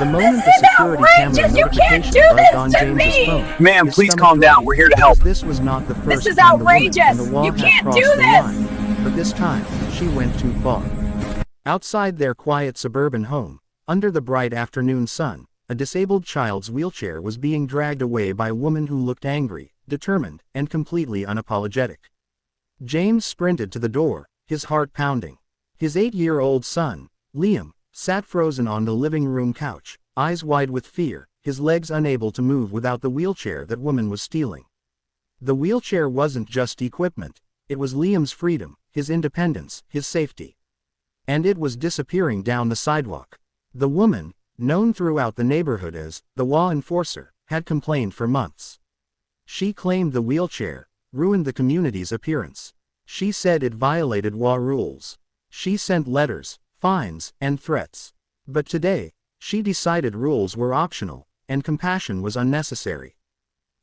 The moment the security camera notification buzzed on James's phone, Ma'am, his please stomach calm down. dropped, We're here to because help. this was not the first is time the woman outrageous. and the law You had can't crossed do the this. line, but this time, she went too far. Outside their quiet suburban home, under the bright afternoon sun, a disabled child's wheelchair was being dragged away by a woman who looked angry, determined, and completely unapologetic. James sprinted to the door, his heart pounding. His 8-year-old son, Liam, sat frozen on the living room couch, eyes wide with fear, his legs unable to move without the wheelchair that woman was stealing. The wheelchair wasn't just equipment, it was Liam's freedom, his independence, his safety. And it was disappearing down the sidewalk. The woman, known throughout the neighborhood as the law enforcer, had complained for months. She claimed the wheelchair ruined the community's appearance. She said it violated law rules. She sent letters, fines, and threats. But today, she decided rules were optional, and compassion was unnecessary.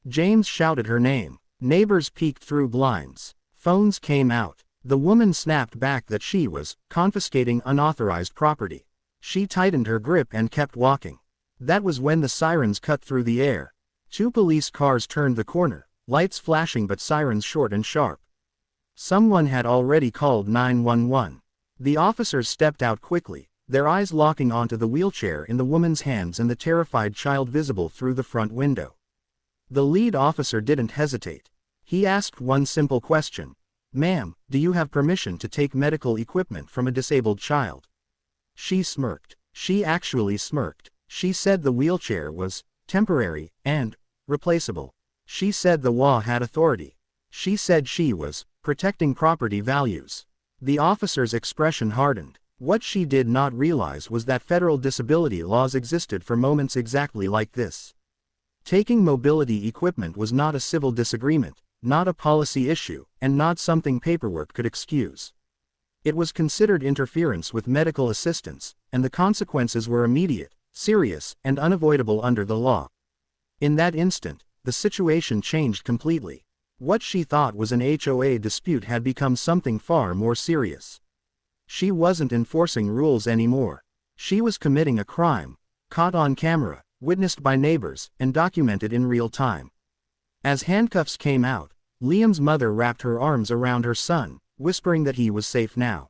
James shouted her name. Neighbors peeked through blinds. Phones came out. The woman snapped back that she was confiscating unauthorized property. She tightened her grip and kept walking. That was when the sirens cut through the air. 2 police cars turned the corner, lights flashing but sirens short and sharp. Someone had already called 911. The officers stepped out quickly, their eyes locking onto the wheelchair in the woman's hands and the terrified child visible through the front window. The lead officer didn't hesitate. He asked one simple question. "Ma'am, do you have permission to take medical equipment from a disabled child?" She smirked. She actually smirked. She said the wheelchair was temporary and replaceable. She said the law had authority. She said she was protecting property values. The officer's expression hardened. What she did not realize was that federal disability laws existed for moments exactly like this. Taking mobility equipment was not a civil disagreement, not a policy issue, and not something paperwork could excuse. It was considered interference with medical assistance, and the consequences were immediate, serious, and unavoidable under the law. In that instant, the situation changed completely. What she thought was an HOA dispute had become something far more serious. She wasn't enforcing rules anymore. She was committing a crime, caught on camera, witnessed by neighbors, and documented in real time. As handcuffs came out, Liam's mother wrapped her arms around her son, whispering that he was safe now.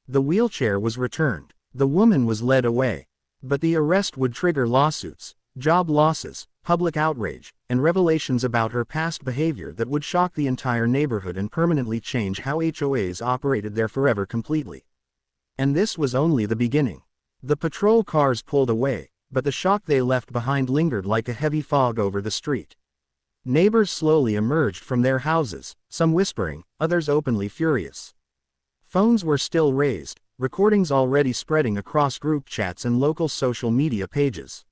The wheelchair was returned. The woman was led away. But the arrest would trigger lawsuits, job losses, public outrage, and revelations about her past behavior that would shock the entire neighborhood and permanently change how HOAs operated there forever completely. And this was only the beginning. The patrol cars pulled away, but the shock they left behind lingered like a heavy fog over the street. Neighbors slowly emerged from their houses, some whispering, others openly furious. Phones were still raised, recordings already spreading across group chats and local social media pages.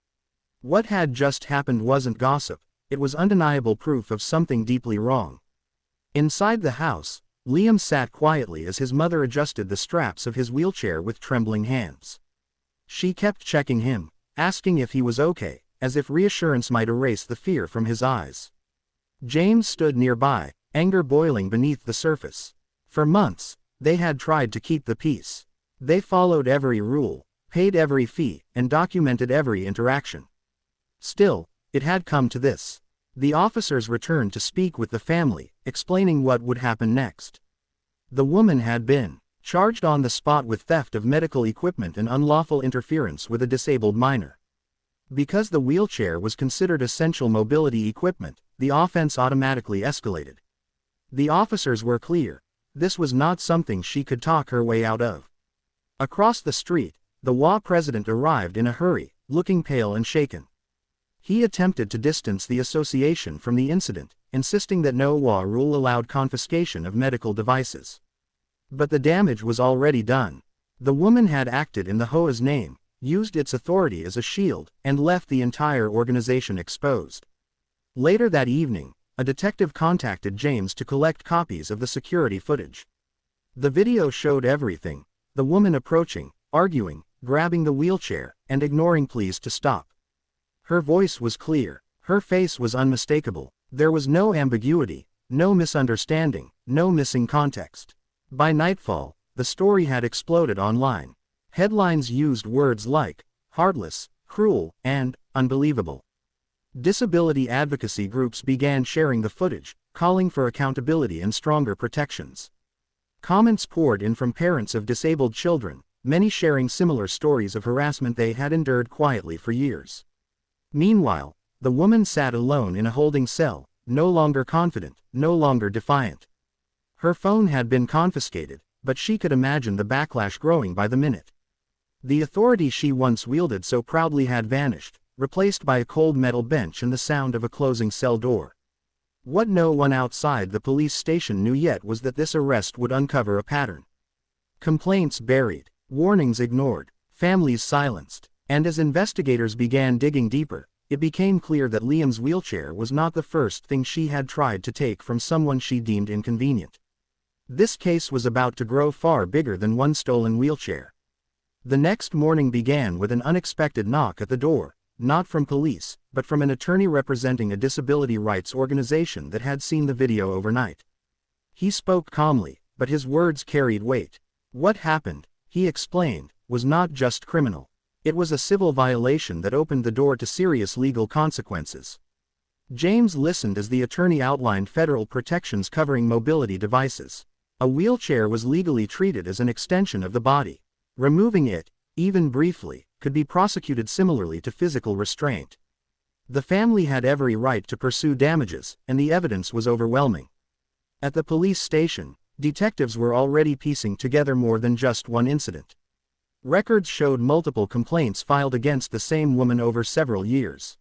What had just happened wasn't gossip, it was undeniable proof of something deeply wrong. Inside the house, Liam sat quietly as his mother adjusted the straps of his wheelchair with trembling hands. She kept checking him, asking if he was okay, as if reassurance might erase the fear from his eyes. James stood nearby, anger boiling beneath the surface. For months, they had tried to keep the peace. They followed every rule, paid every fee, and documented every interaction. Still, it had come to this. The officers returned to speak with the family, explaining what would happen next. The woman had been charged on the spot with theft of medical equipment and unlawful interference with a disabled minor. Because the wheelchair was considered essential mobility equipment, the offense automatically escalated. The officers were clear. This was not something she could talk her way out of. Across the street, the WA president arrived in a hurry, looking pale and shaken. He attempted to distance the association from the incident, insisting that no WA rule allowed confiscation of medical devices. But the damage was already done. The woman had acted in the HOA's name, used its authority as a shield, and left the entire organization exposed. Later that evening, a detective contacted James to collect copies of the security footage. The video showed everything: the woman approaching, arguing, grabbing the wheelchair, and ignoring pleas to stop. Her voice was clear, her face was unmistakable, there was no ambiguity, no misunderstanding, no missing context. By nightfall, the story had exploded online. Headlines used words like "heartless," cruel, and unbelievable. Disability advocacy groups began sharing the footage, calling for accountability and stronger protections. Comments poured in from parents of disabled children, many sharing similar stories of harassment they had endured quietly for years. Meanwhile, the woman sat alone in a holding cell, no longer confident, no longer defiant. Her phone had been confiscated, but she could imagine the backlash growing by the minute. The authority she once wielded so proudly had vanished, replaced by a cold metal bench and the sound of a closing cell door. What no one outside the police station knew yet was that this arrest would uncover a pattern. Complaints buried, warnings ignored, families silenced, and as investigators began digging deeper, it became clear that Liam's wheelchair was not the first thing she had tried to take from someone she deemed inconvenient. This case was about to grow far bigger than one stolen wheelchair. The next morning began with an unexpected knock at the door, not from police, but from an attorney representing a disability rights organization that had seen the video overnight. He spoke calmly, but his words carried weight. What happened, he explained, was not just criminal. It was a civil violation that opened the door to serious legal consequences. James listened as the attorney outlined federal protections covering mobility devices. A wheelchair was legally treated as an extension of the body. Removing it, even briefly, could be prosecuted similarly to physical restraint. The family had every right to pursue damages, and the evidence was overwhelming. At the police station, detectives were already piecing together more than just one incident. Records showed multiple complaints filed against the same woman over several years.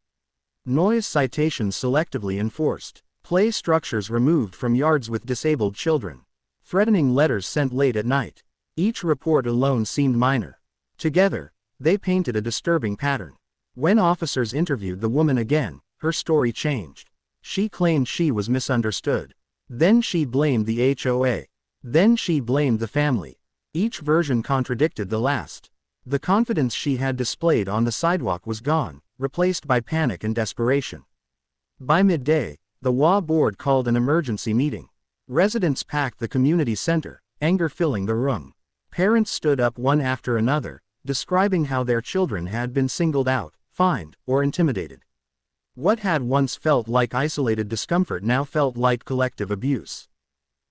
Noise citations selectively enforced, play structures removed from yards with disabled children, threatening letters sent late at night. Each report alone seemed minor. Together, they painted a disturbing pattern. When officers interviewed the woman again, her story changed. She claimed she was misunderstood. Then she blamed the HOA. Then she blamed the family. Each version contradicted the last. The confidence she had displayed on the sidewalk was gone, replaced by panic and desperation. By midday, the WA board called an emergency meeting. Residents packed the community center, anger filling the room. Parents stood up one after another, describing how their children had been singled out, fined, or intimidated. What had once felt like isolated discomfort now felt like collective abuse.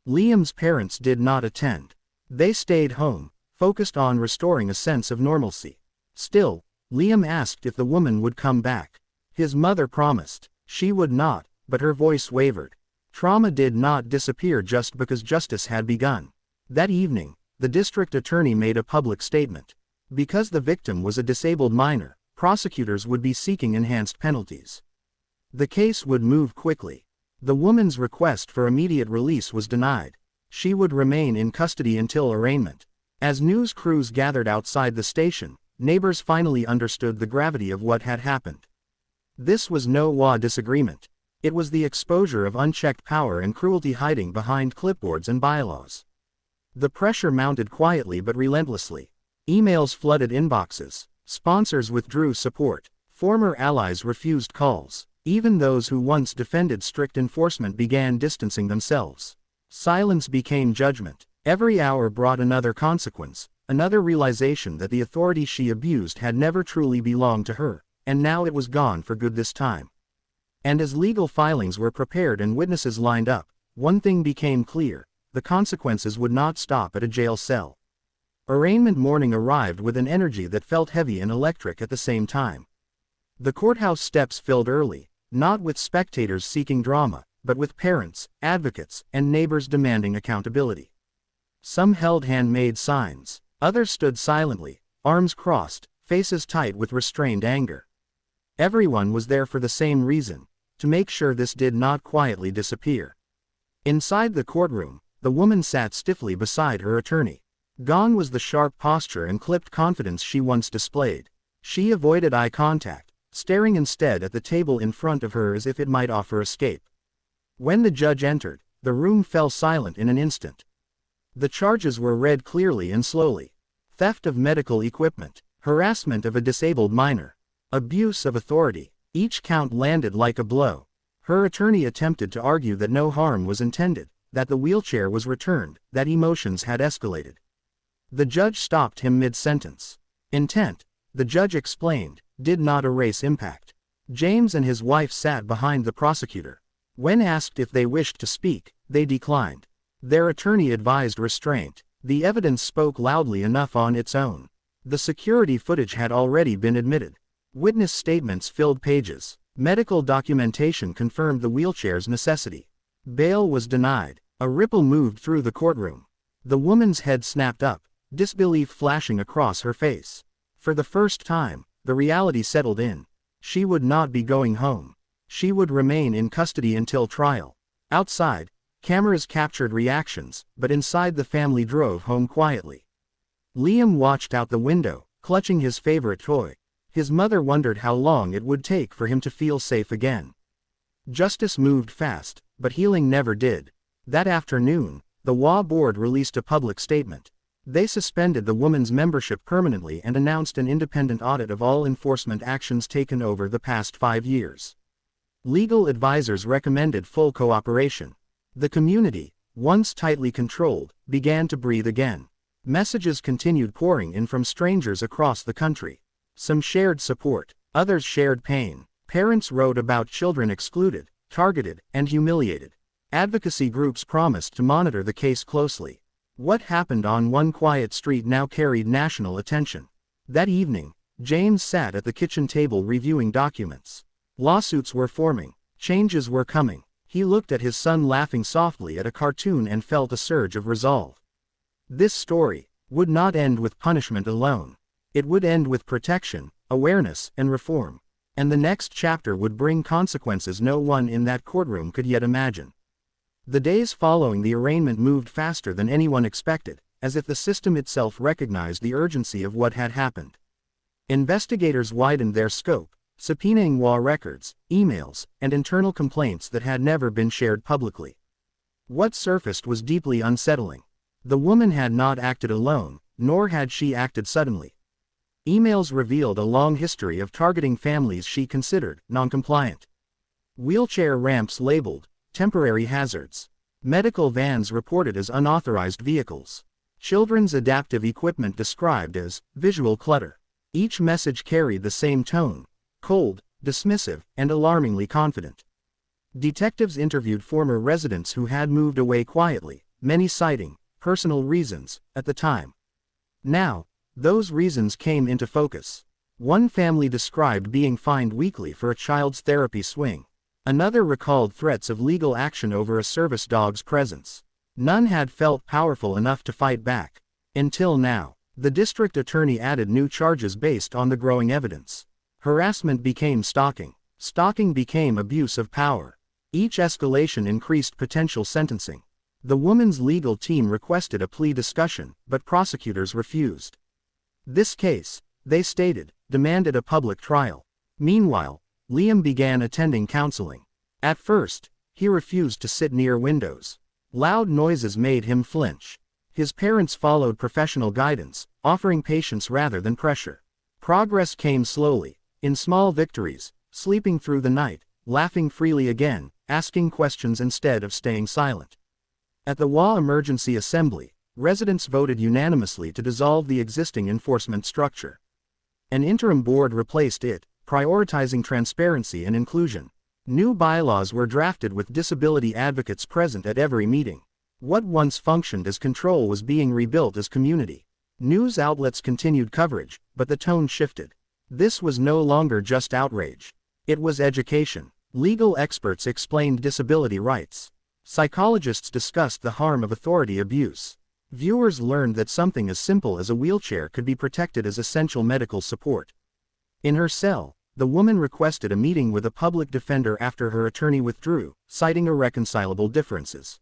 Liam's parents did not attend. They stayed home, focused on restoring a sense of normalcy. Still, Liam asked if the woman would come back. His mother promised. She would not, but her voice wavered. Trauma did not disappear just because justice had begun. That evening, the district attorney made a public statement. Because the victim was a disabled minor, prosecutors would be seeking enhanced penalties. The case would move quickly. The woman's request for immediate release was denied. She would remain in custody until arraignment. As news crews gathered outside the station, neighbors finally understood the gravity of what had happened. This was no WA disagreement. It was the exposure of unchecked power and cruelty hiding behind clipboards and bylaws. The pressure mounted quietly but relentlessly. Emails flooded inboxes. Sponsors withdrew support. Former allies refused calls. Even those who once defended strict enforcement began distancing themselves. Silence became judgment. Every hour brought another consequence, another realization that the authority she abused had never truly belonged to her, and now it was gone for good this time. And as legal filings were prepared and witnesses lined up, one thing became clear: the consequences would not stop at a jail cell. Arraignment morning arrived with an energy that felt heavy and electric at the same time. The courthouse steps filled early, not with spectators seeking drama, but with parents, advocates, and neighbors demanding accountability. Some held handmade signs, others stood silently, arms crossed, faces tight with restrained anger. Everyone was there for the same reason: to make sure this did not quietly disappear. Inside the courtroom, the woman sat stiffly beside her attorney. Gone was the sharp posture and clipped confidence she once displayed. She avoided eye contact, staring instead at the table in front of her as if it might offer escape. When the judge entered, the room fell silent in an instant. The charges were read clearly and slowly: theft of medical equipment, harassment of a disabled minor, abuse of authority. Each count landed like a blow. Her attorney attempted to argue that no harm was intended, that the wheelchair was returned, that emotions had escalated. The judge stopped him mid-sentence. Intent, the judge explained, did not erase impact. James and his wife sat behind the prosecutor. When asked if they wished to speak, they declined. Their attorney advised restraint. The evidence spoke loudly enough on its own. The security footage had already been admitted. Witness statements filled pages. Medical documentation confirmed the wheelchair's necessity. Bail was denied. A ripple moved through the courtroom. The woman's head snapped up, disbelief flashing across her face. For the first time, the reality settled in. She would not be going home. She would remain in custody until trial. Outside, cameras captured reactions, but inside the family drove home quietly. Liam watched out the window, clutching his favorite toy. His mother wondered how long it would take for him to feel safe again. Justice moved fast, but healing never did. That afternoon, the WA board released a public statement. They suspended the woman's membership permanently and announced an independent audit of all enforcement actions taken over the past 5 years. Legal advisors recommended full cooperation. The community, once tightly controlled, began to breathe again. Messages continued pouring in from strangers across the country. Some shared support, others shared pain. Parents wrote about children excluded, targeted, and humiliated. Advocacy groups promised to monitor the case closely. What happened on one quiet street now carried national attention. That evening, James sat at the kitchen table reviewing documents. Lawsuits were forming. Changes were coming. He looked at his son laughing softly at a cartoon and felt a surge of resolve. This story would not end with punishment alone. It would end with protection, awareness, and reform. And the next chapter would bring consequences no one in that courtroom could yet imagine. The days following the arraignment moved faster than anyone expected, as if the system itself recognized the urgency of what had happened. Investigators widened their scope, subpoenaing WA records, emails, and internal complaints that had never been shared publicly. What surfaced was deeply unsettling. The woman had not acted alone, nor had she acted suddenly. Emails revealed a long history of targeting families she considered non-compliant. Wheelchair ramps labeled temporary hazards. Medical vans reported as unauthorized vehicles. Children's adaptive equipment described as visual clutter. Each message carried the same tone: cold, dismissive, and alarmingly confident. Detectives interviewed former residents who had moved away quietly, many citing personal reasons at the time. Now, those reasons came into focus. One family described being fined weekly for a child's therapy swing. Another recalled threats of legal action over a service dog's presence. None had felt powerful enough to fight back. Until now, the district attorney added new charges based on the growing evidence. Harassment became stalking. Stalking became abuse of power. Each escalation increased potential sentencing. The woman's legal team requested a plea discussion, but prosecutors refused. This case, they stated, demanded a public trial. Meanwhile, Liam began attending counseling. At first, he refused to sit near windows. Loud noises made him flinch. His parents followed professional guidance, offering patience rather than pressure. Progress came slowly, in small victories, sleeping through the night, laughing freely again, asking questions instead of staying silent. At the WA Emergency Assembly, residents voted unanimously to dissolve the existing enforcement structure. An interim board replaced it, prioritizing transparency and inclusion. New bylaws were drafted with disability advocates present at every meeting. What once functioned as control was being rebuilt as community. News outlets continued coverage, but the tone shifted. This was no longer just outrage. It was education. Legal experts explained disability rights. Psychologists discussed the harm of authority abuse. Viewers learned that something as simple as a wheelchair could be protected as essential medical support. In her cell, the woman requested a meeting with a public defender after her attorney withdrew, citing irreconcilable differences.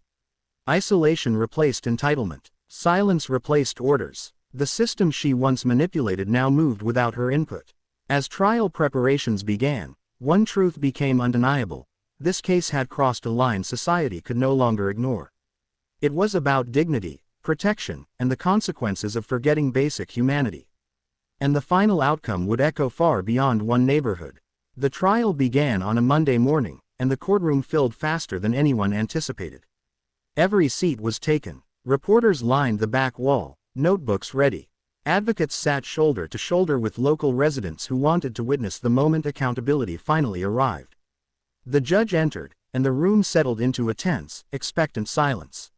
Isolation replaced entitlement. Silence replaced orders. The system she once manipulated now moved without her input. As trial preparations began, one truth became undeniable: this case had crossed a line society could no longer ignore. It was about dignity, protection, and the consequences of forgetting basic humanity. And the final outcome would echo far beyond one neighborhood. The trial began on a Monday morning, and the courtroom filled faster than anyone anticipated. Every seat was taken. Reporters lined the back wall, notebooks ready. Advocates sat shoulder to shoulder with local residents who wanted to witness the moment accountability finally arrived. The judge entered, and the room settled into a tense, expectant silence.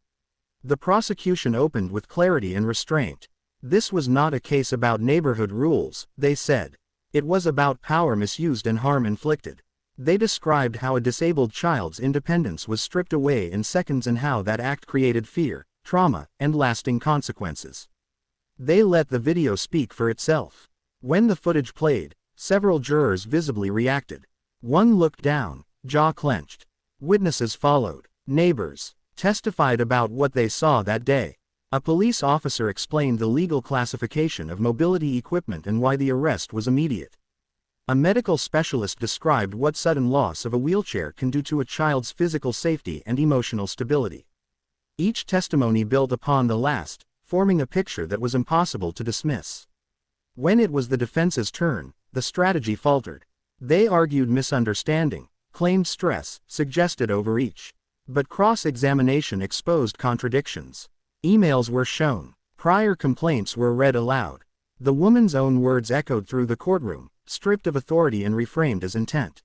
The prosecution opened with clarity and restraint. This was not a case about neighborhood rules, they said. It was about power misused and harm inflicted. They described how a disabled child's independence was stripped away in seconds and how that act created fear, trauma, and lasting consequences. They let the video speak for itself. When the footage played, several jurors visibly reacted. One looked down, jaw clenched. Witnesses followed. Neighbors testified about what they saw that day. A police officer explained the legal classification of mobility equipment and why the arrest was immediate. A medical specialist described what sudden loss of a wheelchair can do to a child's physical safety and emotional stability. Each testimony built upon the last, forming a picture that was impossible to dismiss. When it was the defense's turn, the strategy faltered. They argued misunderstanding, claimed stress, suggested overreach. But cross-examination exposed contradictions. Emails were shown. Prior complaints were read aloud. The woman's own words echoed through the courtroom, stripped of authority and reframed as intent.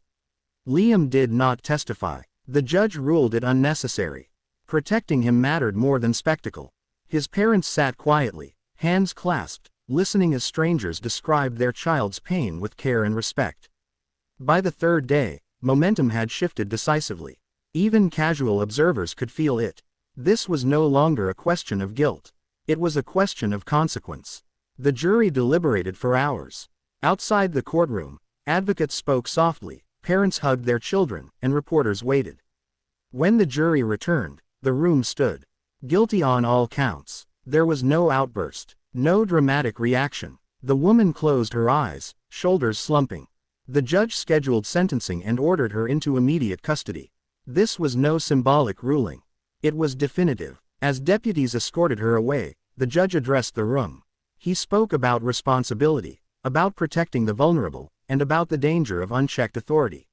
Liam did not testify. The judge ruled it unnecessary. Protecting him mattered more than spectacle. His parents sat quietly, hands clasped, listening as strangers described their child's pain with care and respect. By the third day, momentum had shifted decisively. Even casual observers could feel it. This was no longer a question of guilt. It was a question of consequence. The jury deliberated for hours. Outside the courtroom, advocates spoke softly, parents hugged their children, and reporters waited. When the jury returned, the room stood. Guilty on all counts. There was no outburst, no dramatic reaction. The woman closed her eyes, shoulders slumping. The judge scheduled sentencing and ordered her into immediate custody. This was no symbolic ruling. It was definitive. As deputies escorted her away, the judge addressed the room. He spoke about responsibility, about protecting the vulnerable, and about the danger of unchecked authority.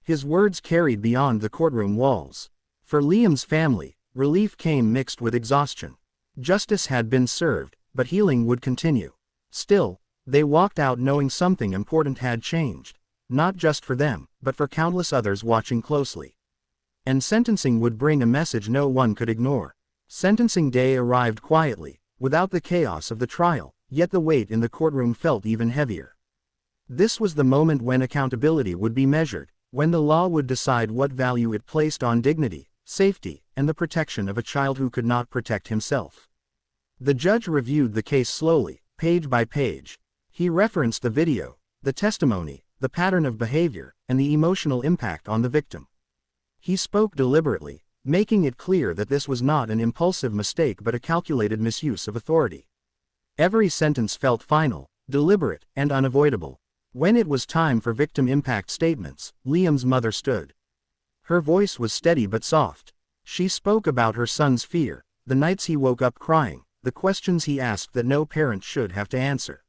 His words carried beyond the courtroom walls. For Liam's family, relief came mixed with exhaustion. Justice had been served, but healing would continue. Still, they walked out knowing something important had changed, not just for them, but for countless others watching closely. And sentencing would bring a message no one could ignore. Sentencing day arrived quietly, without the chaos of the trial, yet the weight in the courtroom felt even heavier. This was the moment when accountability would be measured, when the law would decide what value it placed on dignity, safety, and the protection of a child who could not protect himself. The judge reviewed the case slowly, page by page. He referenced the video, the testimony, the pattern of behavior, and the emotional impact on the victim. He spoke deliberately, making it clear that this was not an impulsive mistake but a calculated misuse of authority. Every sentence felt final, deliberate, and unavoidable. When it was time for victim impact statements, Liam's mother stood. Her voice was steady but soft. She spoke about her son's fear, the nights he woke up crying, the questions he asked that no parent should have to answer.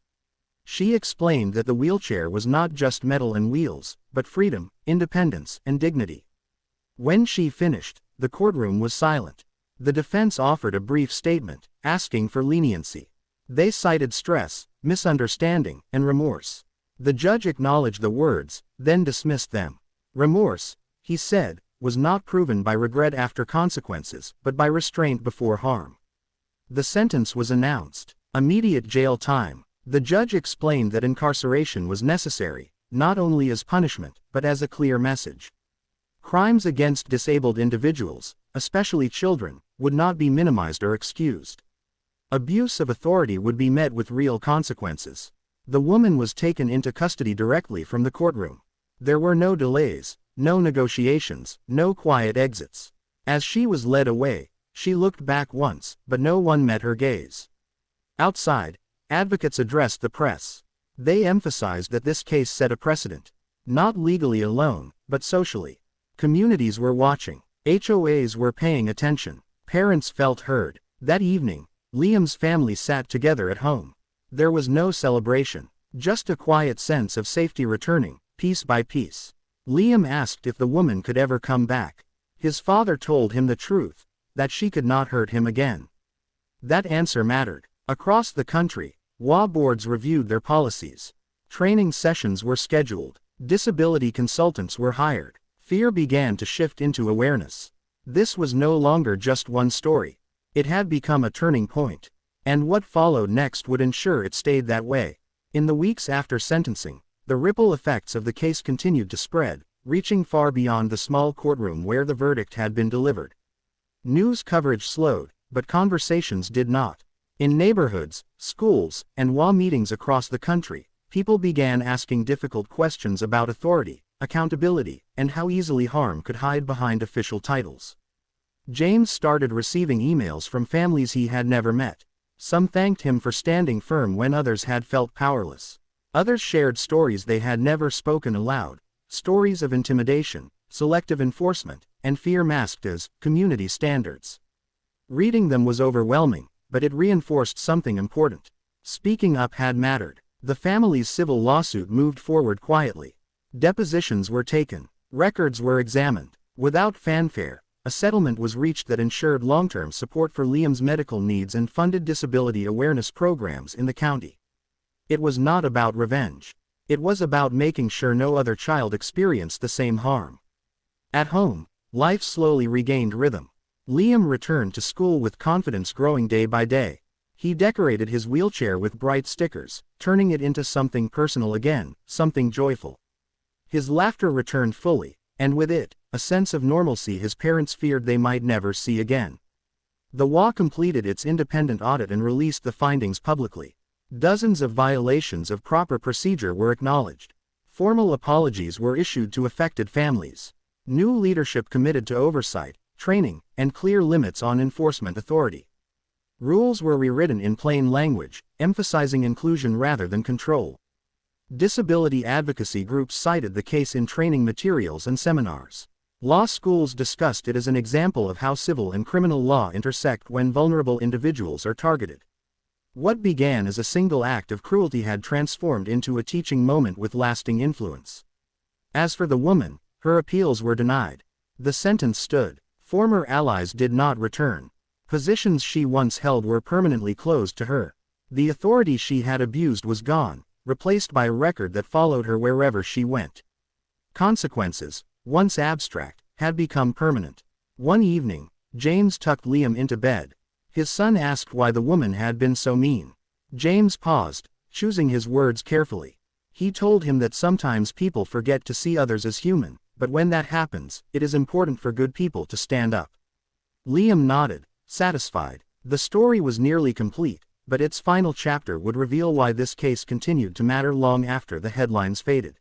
She explained that the wheelchair was not just metal and wheels, but freedom, independence, and dignity. When she finished, the courtroom was silent. The defense offered a brief statement, asking for leniency. They cited stress, misunderstanding, and remorse. The judge acknowledged the words, then dismissed them. Remorse, he said, was not proven by regret after consequences, but by restraint before harm. The sentence was announced. Immediate jail time. The judge explained that incarceration was necessary, not only as punishment, but as a clear message. Crimes against disabled individuals, especially children, would not be minimized or excused. Abuse of authority would be met with real consequences. The woman was taken into custody directly from the courtroom. There were no delays, no negotiations, no quiet exits. As she was led away, she looked back once, but no one met her gaze. Outside, advocates addressed the press. They emphasized that this case set a precedent, not legally alone, but socially. Communities were watching. HOAs were paying attention. Parents felt heard. That evening, Liam's family sat together at home. There was no celebration, just a quiet sense of safety returning, piece by piece. Liam asked if the woman could ever come back. His father told him the truth, that she could not hurt him again. That answer mattered. Across the country, WA boards reviewed their policies. Training sessions were scheduled. Disability consultants were hired. Fear began to shift into awareness. This was no longer just one story. It had become a turning point. And what followed next would ensure it stayed that way. In the weeks after sentencing, the ripple effects of the case continued to spread, reaching far beyond the small courtroom where the verdict had been delivered. News coverage slowed, but conversations did not. In neighborhoods, schools, and WA meetings across the country, people began asking difficult questions about authority, accountability, and how easily harm could hide behind official titles. James started receiving emails from families he had never met. Some thanked him for standing firm when others had felt powerless. Others shared stories they had never spoken aloud, stories of intimidation, selective enforcement, and fear masked as community standards. Reading them was overwhelming, but it reinforced something important. Speaking up had mattered. The family's civil lawsuit moved forward quietly. Depositions were taken. Records were examined. Without fanfare, a settlement was reached that ensured long-term support for Liam's medical needs and funded disability awareness programs in the county. It was not about revenge. It was about making sure no other child experienced the same harm. At home, life slowly regained rhythm. Liam returned to school with confidence growing day by day. He decorated his wheelchair with bright stickers, turning it into something personal again, something joyful. His laughter returned fully, and with it, a sense of normalcy his parents feared they might never see again. The WA completed its independent audit and released the findings publicly. Dozens of violations of proper procedure were acknowledged. Formal apologies were issued to affected families. New leadership committed to oversight, training, and clear limits on enforcement authority. Rules were rewritten in plain language, emphasizing inclusion rather than control. Disability advocacy groups cited the case in training materials and seminars. Law schools discussed it as an example of how civil and criminal law intersect when vulnerable individuals are targeted. What began as a single act of cruelty had transformed into a teaching moment with lasting influence. As for the woman, her appeals were denied. The sentence stood. Former allies did not return. Positions she once held were permanently closed to her. The authority she had abused was gone, replaced by a record that followed her wherever she went. Consequences, once abstract, had become permanent. One evening, James tucked Liam into bed. His son asked why the woman had been so mean. James paused, choosing his words carefully. He told him that sometimes people forget to see others as human, but when that happens, it is important for good people to stand up. Liam nodded, satisfied. The story was nearly complete, but its final chapter would reveal why this case continued to matter long after the headlines faded.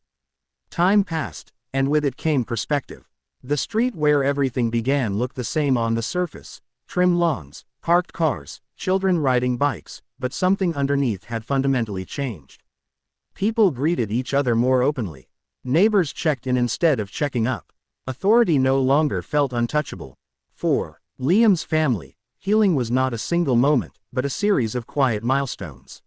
Time passed, and with it came perspective. The street where everything began looked the same on the surface: trim lawns, parked cars, children riding bikes, but something underneath had fundamentally changed. People greeted each other more openly. Neighbors checked in instead of checking up. Authority no longer felt untouchable. For Liam's family, healing was not a single moment, but a series of quiet milestones.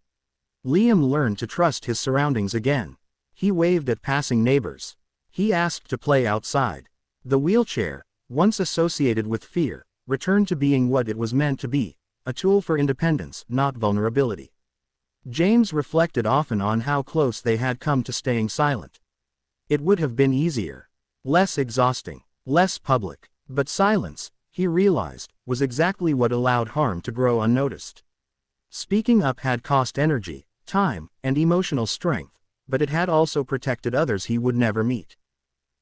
Liam learned to trust his surroundings again. He waved at passing neighbors. He asked to play outside. The wheelchair, once associated with fear, returned to being what it was meant to be: a tool for independence, not vulnerability. James reflected often on how close they had come to staying silent. It would have been easier, less exhausting, less public, but silence, he realized, was exactly what allowed harm to grow unnoticed. Speaking up had cost energy, time, and emotional strength, but it had also protected others he would never meet.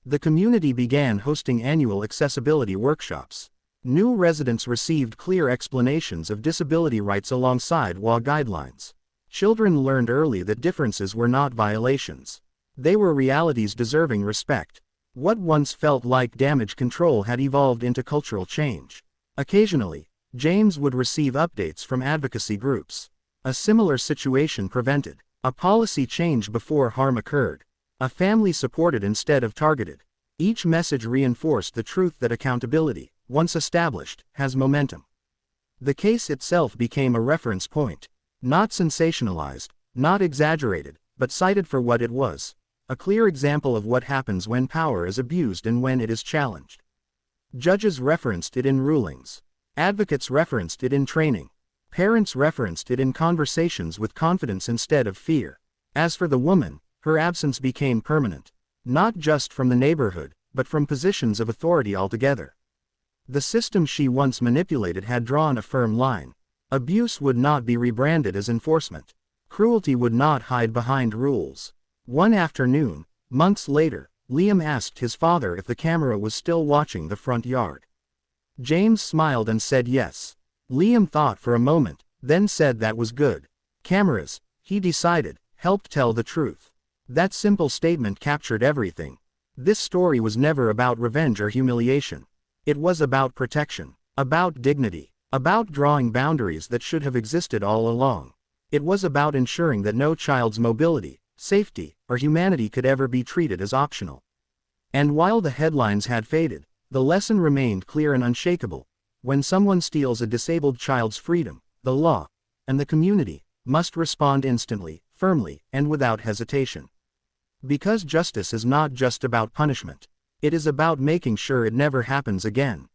The community began hosting annual accessibility workshops. New residents received clear explanations of disability rights alongside WA guidelines. Children learned early that differences were not violations. They were realities deserving respect. What once felt like damage control had evolved into cultural change. Occasionally, James would receive updates from advocacy groups. A similar situation prevented a policy change before harm occurred. A family supported instead of targeted. Each message reinforced the truth that accountability, once established, has momentum. The case itself became a reference point. Not sensationalized, not exaggerated, but cited for what it was: a clear example of what happens when power is abused and when it is challenged. Judges referenced it in rulings. Advocates referenced it in training. Parents referenced it in conversations with confidence instead of fear. As for the woman, her absence became permanent. Not just from the neighborhood, but from positions of authority altogether. The system she once manipulated had drawn a firm line. Abuse would not be rebranded as enforcement. Cruelty would not hide behind rules. One afternoon, months later, Liam asked his father if the camera was still watching the front yard. James smiled and said yes. Liam thought for a moment, then said that was good. Cameras, he decided, helped tell the truth. That simple statement captured everything. This story was never about revenge or humiliation. It was about protection, about dignity, about drawing boundaries that should have existed all along. It was about ensuring that no child's mobility, safety, or humanity could ever be treated as optional. And while the headlines had faded, the lesson remained clear and unshakable. When someone steals a disabled child's freedom, the law, and the community, must respond instantly, firmly, and without hesitation. Because justice is not just about punishment. It is about making sure it never happens again.